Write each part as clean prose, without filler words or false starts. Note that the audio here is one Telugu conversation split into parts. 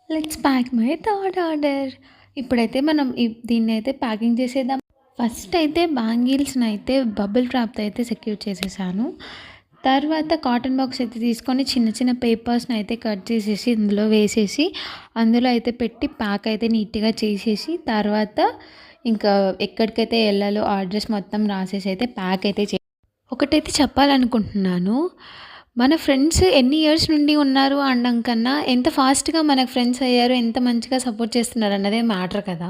Let's pack my third order. ఇప్పుడైతే మనం దీన్నైతే ప్యాకింగ్ చేసేద్దాం. ఫస్ట్ అయితే బ్యాంగిల్స్‌ని అయితే బబుల్ ర్యాప్‌తో అయితే సెక్యూర్ చేసేసాను. తర్వాత కాటన్ బాక్స్ అయితే తీసుకొని చిన్న చిన్న పేపర్స్‌ని అయితే కట్ చేసేసి ఇందులో వేసేసి, అందులో అయితే పెట్టి ప్యాక్ అయితే నీట్‌గా చేసేసి, తర్వాత ఇంకా ఎక్కడికైతే ఎళ్ళాలో అడ్రస్ మొత్తం రాసేసి అయితే ప్యాక్ అయితే ఒకటైతే చెప్పాలనుకుంటున్నాను. మన ఫ్రెండ్స్ ఎన్ని ఇయర్స్ నుండి ఉన్నారు అనడం కన్నా, ఎంత ఫాస్ట్‌గా మనకు ఫ్రెండ్స్ అయ్యారు, ఎంత మంచిగా సపోర్ట్ చేస్తున్నారు అన్నదే మ్యాటర్ కదా!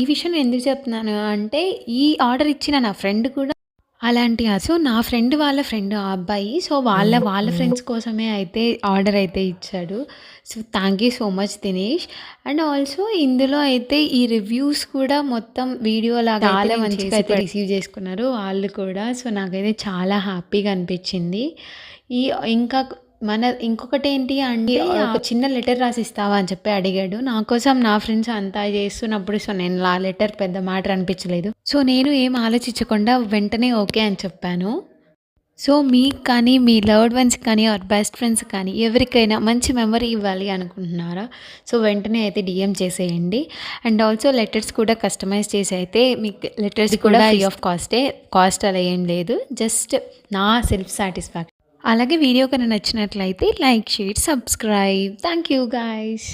ఈ విషయం ఎందుకు చెప్తున్నాను అంటే, ఈ ఆర్డర్ ఇచ్చిన నా ఫ్రెండ్ కూడా సో, నా ఫ్రెండ్ వాళ్ళ ఫ్రెండ్ ఆ అబ్బాయి. సో, వాళ్ళ ఫ్రెండ్స్ కోసమే అయితే ఆర్డర్ అయితే ఇచ్చాడు. So, thank you so much Dinesh. And also ఇందులో అయితే ఈ రివ్యూస్ కూడా మొత్తం వీడియోలాగా చాలా మంచిగా అయితే రిసీవ్ చేసుకున్నారు వాళ్ళు కూడా. సో, నాకైతే చాలా హ్యాపీగా అనిపించింది. ఈ ఇంకా ఇంకొకటేంటి అంటే ఒక చిన్న లెటర్ రాసిస్తావా అని చెప్పి అడిగాడు. నా కోసం నా ఫ్రెండ్స్ అంతా చేస్తున్నప్పుడు సో, నేను ఆ లెటర్ పెద్ద మ్యాటర్ అనిపించలేదు. సో, నేను ఏం ఆలోచించకుండా వెంటనే ఓకే అని చెప్పాను. సో, మీకు కానీ, మీ లవ్డ్ వన్స్‌కి కానీ ఆర్ బెస్ట్ ఫ్రెండ్స్ కానీ ఎవరికైనా మంచి మెమరీ ఇవ్వాలి అనుకుంటున్నారా? సో, వెంటనే అయితే డీఎం చేసేయండి. అండ్ ఆల్సో లెటర్స్ కూడా కస్టమైజ్ చేసి అయితే మీకు లెటర్స్ కూడా ఫ్రీ ఆఫ్ కాస్ట్ అలా ఏం లేదు. జస్ట్ నా సెల్ఫ్ సాటిస్ఫాక్షన్. అలాగే వీడియో కనుక నచ్చినట్లయితే like, share, subscribe. Thank you guys.